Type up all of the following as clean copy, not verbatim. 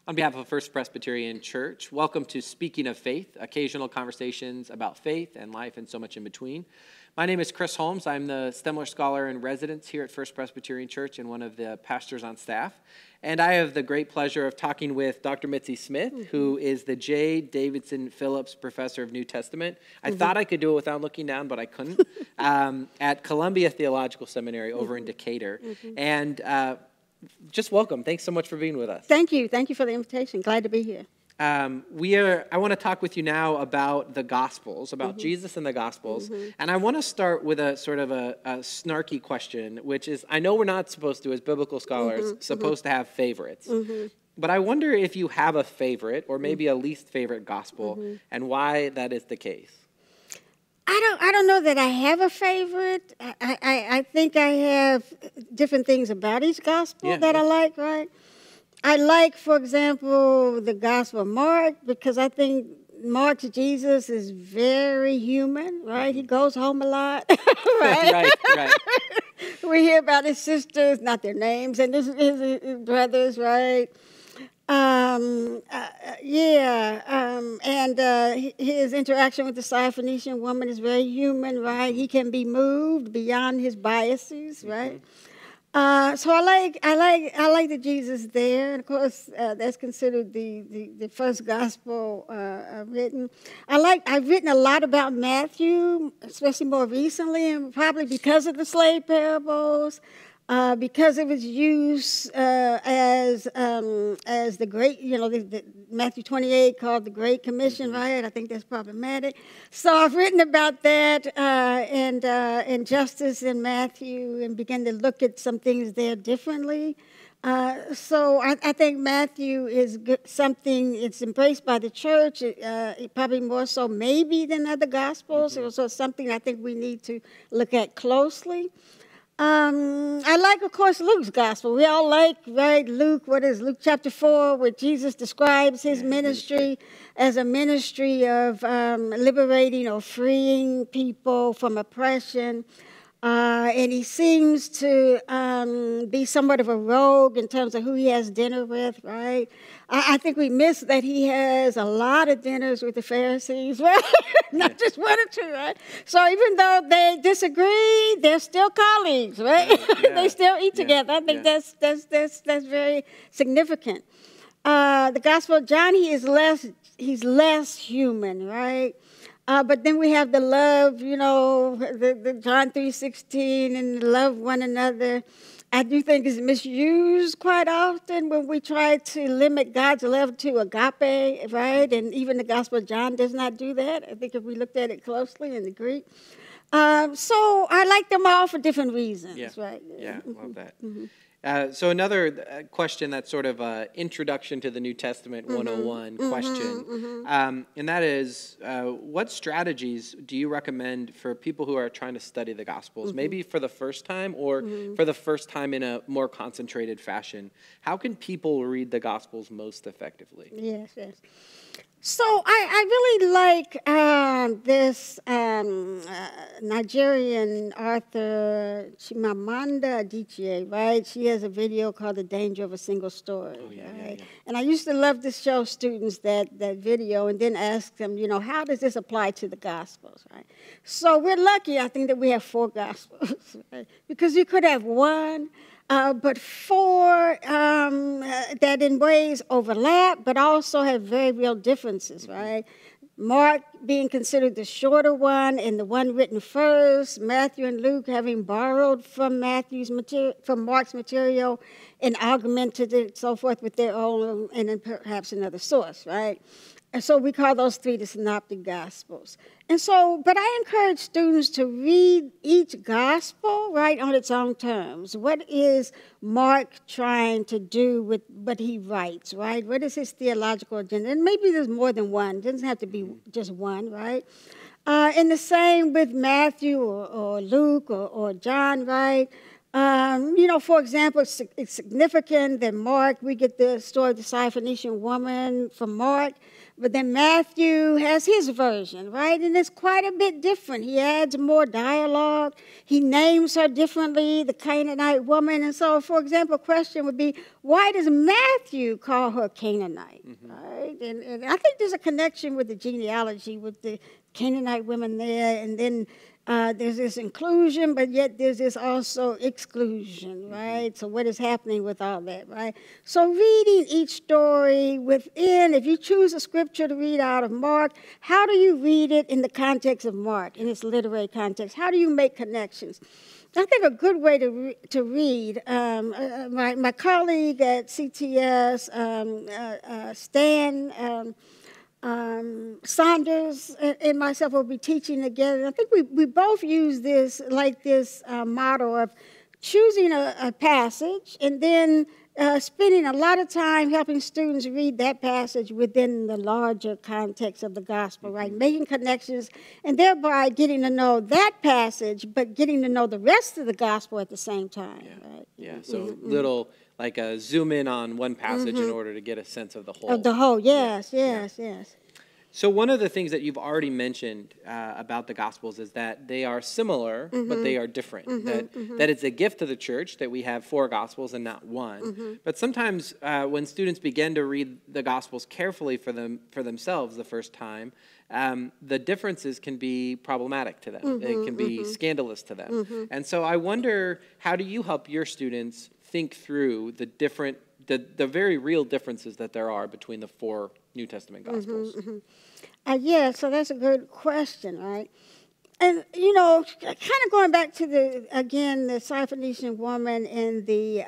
On behalf of First Presbyterian Church, welcome to Speaking of Faith, occasional conversations about faith and life and so much in between. My name is Chris Holmes. I'm the Stemler Scholar in Residence here at First Presbyterian Church and one of the pastors on staff. And I have the great pleasure of talking with Dr. Mitzi Smith, who is the J. Davidson Phillips Professor of New Testament. I thought I could do it without looking down, but I couldn't, at Columbia Theological Seminary over in Decatur. And just welcome. Thanks so much for being with us. Thank you. Thank you for the invitation. Glad to be here. I want to talk with you now about the Gospels, about Jesus and the Gospels. And I want to start with a sort of a snarky question, which is, I know we're not supposed to, as biblical scholars, supposed to have favorites. But I wonder if you have a favorite or maybe a least favorite Gospel and why that is the case. I don't know that I have a favorite. I think I have different things about each Gospel that I like, right? I like, for example, the Gospel of Mark, because I think Mark's Jesus is very human, right? He goes home a lot, right? Right. We hear about his sisters, not their names, and his brothers, right? His interaction with the Syrophoenician woman is very human, right? He can be moved beyond his biases, right? So I like the Jesus there, and of course that's considered the first gospel written. I've written a lot about Matthew, especially more recently, and probably because of the slave parables. Because of its use as the great, the Matthew 28 called the Great Commission, right? I think that's problematic. So I've written about that and justice in Matthew and began to look at some things there differently. So I think Matthew is something, it's embraced by the church, probably more so maybe than other Gospels. So it's something I think we need to look at closely. I like, of course, Luke's gospel. We all like, right, Luke chapter 4, where Jesus describes his ministry as a ministry of liberating or freeing people from oppression. And he seems to be somewhat of a rogue in terms of who he has dinner with, right? I think we miss that he has a lot of dinners with the Pharisees, right? Not just one or two, right? So even though they disagree, they're still colleagues, right? They still eat together. I think that's very significant. The Gospel of John, he's less human, right? But then we have the love, the John 3:16 and love one another. I do think it's misused quite often when we try to limit God's love to agape, right? And even the Gospel of John does not do that. I think if we looked at it closely in the Greek. So I like them all for different reasons, right? Yeah, love that. So another question that's sort of an introduction to the New Testament 101 question, and that is, what strategies do you recommend for people who are trying to study the Gospels, maybe for the first time or for the first time in a more concentrated fashion? How can people read the Gospels most effectively? Yes. So I really like this Nigerian author, Chimamanda Adichie, right? She has a video called The Danger of a Single Story, right? And I used to love to show students that video and then ask them, how does this apply to the Gospels, right? So we're lucky, I think, that we have 4 Gospels, right? Because you could have one, but 4 that in ways overlap, but also have very real differences, right? Mark being considered the shorter one and the one written first, Matthew and Luke having borrowed from Mark's material and augmented it, so forth, with their own, and then perhaps another source, right? And so we call those 3 the synoptic gospels. And so, but I encourage students to read each gospel, right, on its own terms. What is Mark trying to do with what he writes, right? What is his theological agenda? And maybe there's more than one. It doesn't have to be just one, right? And the same with Matthew or Luke or John, right? For example, it's significant that Mark, we get the story of the Syrophoenician woman from Mark, but then Matthew has his version, right? And it's quite a bit different. He adds more dialogue. He names her differently, the Canaanite woman. And so, for example, a question would be, why does Matthew call her Canaanite, right? And I think there's a connection with the genealogy, with the Canaanite women there, and then there's this inclusion, but yet there's this also exclusion, right? So what is happening with all that, right? So reading each story within, if you choose a scripture to read out of Mark, how do you read it in the context of Mark, in its literary context? How do you make connections? I think a good way to read, my colleague at CTS, Stan, Saunders and myself will be teaching together. I think we both use this motto of choosing a passage and then spending a lot of time helping students read that passage within the larger context of the gospel, right? Making connections and thereby getting to know that passage, but getting to know the rest of the gospel at the same time, right? Yeah, so little, like a zoom in on one passage in order to get a sense of the whole. Of the whole, yes. So one of the things that you've already mentioned about the Gospels is that they are similar, but they are different. That it's a gift to the church that we have 4 Gospels and not one. But sometimes when students begin to read the Gospels carefully for themselves the first time, the differences can be problematic to them. It can be scandalous to them. And so I wonder, how do you help your students think through the very real differences that there are between the 4 New Testament Gospels? So that's a good question, right? And, kind of going back to the Syrophoenician woman and the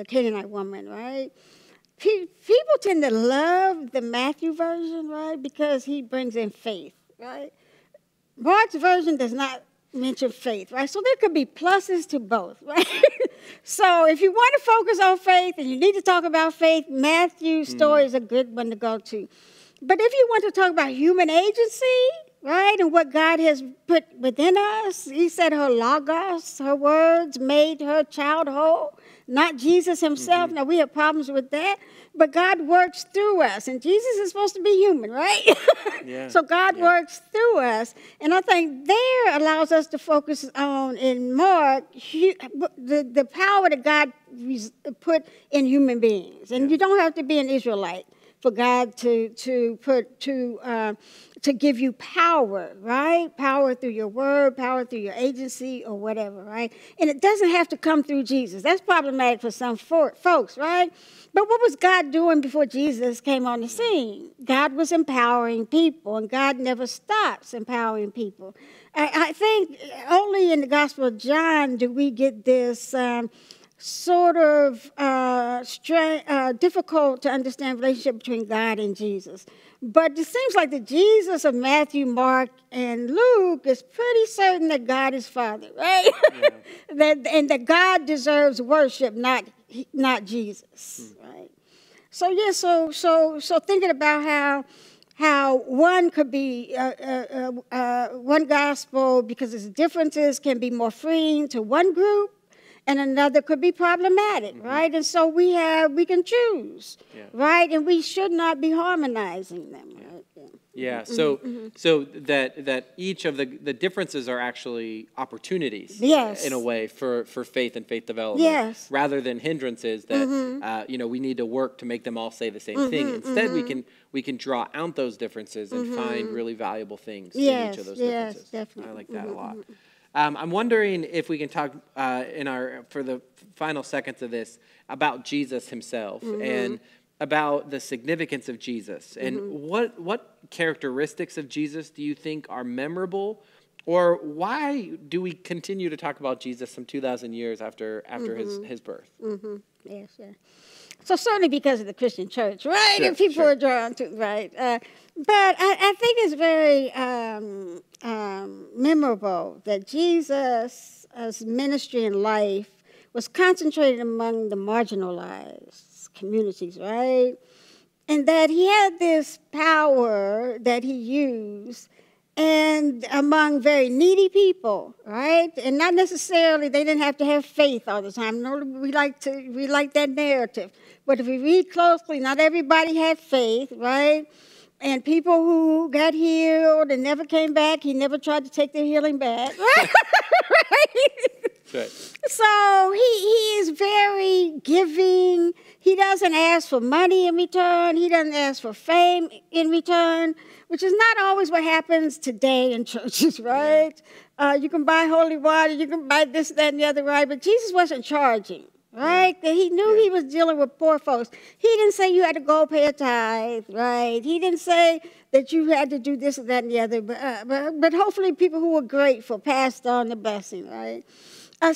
Canaanite woman, right? People tend to love the Matthew version, right, because he brings in faith, right? Mark's version does not mention faith, right? So there could be pluses to both, right? So if you want to focus on faith and you need to talk about faith, Matthew's story is a good one to go to. But if you want to talk about human agency, right, and what God has put within us, he said her logos, her words, made her child whole, not Jesus himself. Now, we have problems with that, but God works through us, and Jesus is supposed to be human, right? So God works through us, and I think there allows us to focus on, in Mark, the power that God put in human beings. And you don't have to be an Israelite for God to give you power, right? Power through your word, power through your agency or whatever, right? And it doesn't have to come through Jesus. That's problematic for some folks, right? But what was God doing before Jesus came on the scene? God was empowering people, and God never stops empowering people. I think only in the Gospel of John do we get this sort of difficult to understand relationship between God and Jesus. But it seems like the Jesus of Matthew, Mark, and Luke is pretty certain that God is Father, right? And that God deserves worship, not Jesus, right? So thinking about how one could be one gospel, because its differences can be more freeing to one group, and another could be problematic, right? And so we can choose, right? And we should not be harmonizing them, right? So that each of the differences are actually opportunities, in a way, for faith and faith development, rather than hindrances that we need to work to make them all say the same thing. Instead, we can draw out those differences and find really valuable things in each of those differences. Definitely. I like that a lot. I'm wondering if we can talk for the final seconds of this about Jesus himself and about the significance of Jesus, and what characteristics of Jesus do you think are memorable, or why do we continue to talk about Jesus some 2,000 years after his birth? Yes. So certainly because of the Christian church, right? And people are drawn to, right? But I think it's very memorable that Jesus' ministry and life was concentrated among the marginalized communities, right? And that he had this power that he used, and among very needy people, right? And not necessarily they didn't have to have faith all the time. No, we like that narrative. But if we read closely, not everybody had faith, right? And people who got healed and never came back, he never tried to take their healing back. Right? Right. So he is very giving. He doesn't ask for money in return. He doesn't ask for fame in return, which is not always what happens today in churches, right? Yeah. You can buy holy water, you can buy this, that, and the other, right? But Jesus wasn't charging, right? Yeah. He knew he was dealing with poor folks. He didn't say you had to go pay a tithe, right? He didn't say that you had to do this, that, and the other. But hopefully people who were grateful passed on the blessing, right? I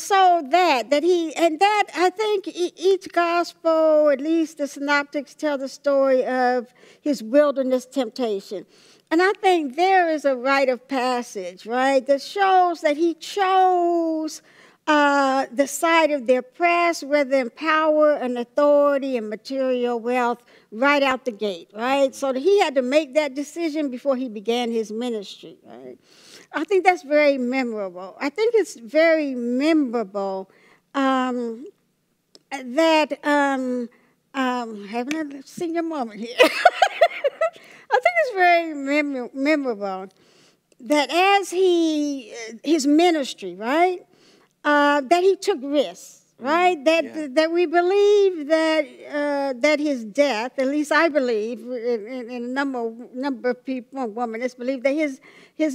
think each gospel, at least the synoptics, tell the story of his wilderness temptation. And I think there is a rite of passage, right, that shows that he chose the side of the oppressed rather than power and authority and material wealth right out the gate, right? So that he had to make that decision before he began his ministry, right? I think that's very memorable. I think it's very memorable having a senior moment here. I think it's very memorable that as his ministry, right, that he took risks. Right, that we believe that his death, at least I believe, in a number of people, women, believe that his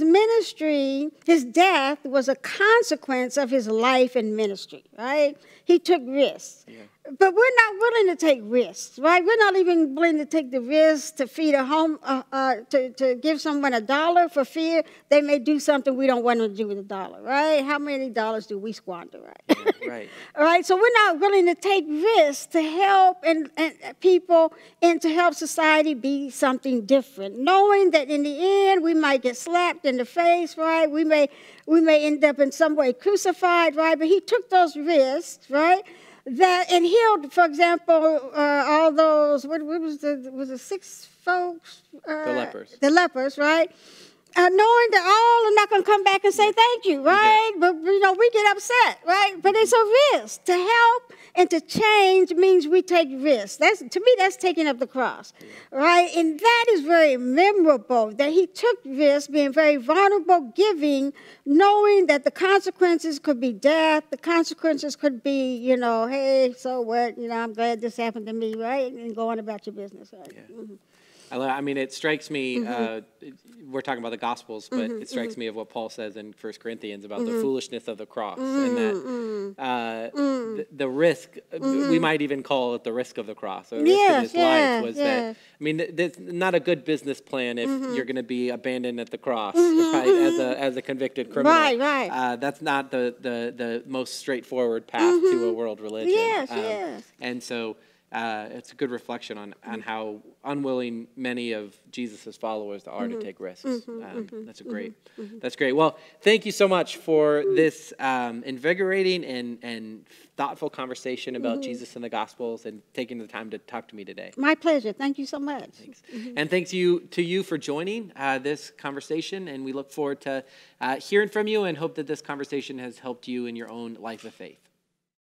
ministry, his death was a consequence of his life and ministry. Right, he took risks. Yeah. But we're not willing to take risks, right? We're not even willing to take the risk to feed a home, to give someone $1 for fear they may do something we don't want them to do with $1, right? How many dollars do we squander, right? Yeah, right. All right, so we're not willing to take risks to help and people and to help society be something different, knowing that in the end we might get slapped in the face, right? We may end up in some way crucified, right? But he took those risks, right? And healed, for example, all those, what was the 6 folks? The lepers, right? Knowing that all are not going to come back and say thank you, right? Yeah. But, we get upset, right? But it's a risk. To help and to change means we take risks. To me, that's taking up the cross, right? And that is very memorable, that he took risks, being very vulnerable, giving, knowing that the consequences could be death, the consequences could be, hey, so what? I'm glad this happened to me, right? And go on about your business, right? Yeah. Mm-hmm. I mean, it strikes me, we're talking about the Gospels, but it strikes me of what Paul says in 1 Corinthians about the foolishness of the cross, and that the risk, we might even call it the risk of the cross, or the risk of his life was that, I mean, it's not a good business plan if you're going to be abandoned at the cross, right, as a convicted criminal. Right. That's not the most straightforward path to a world religion. Yes. And so it's a good reflection on how unwilling many of Jesus' followers are to take risks. That's great. Well, thank you so much for this invigorating and thoughtful conversation about Jesus and the Gospels and taking the time to talk to me today. My pleasure. Thank you so much. Thanks. And thanks to you for joining this conversation, and we look forward to hearing from you and hope that this conversation has helped you in your own life of faith.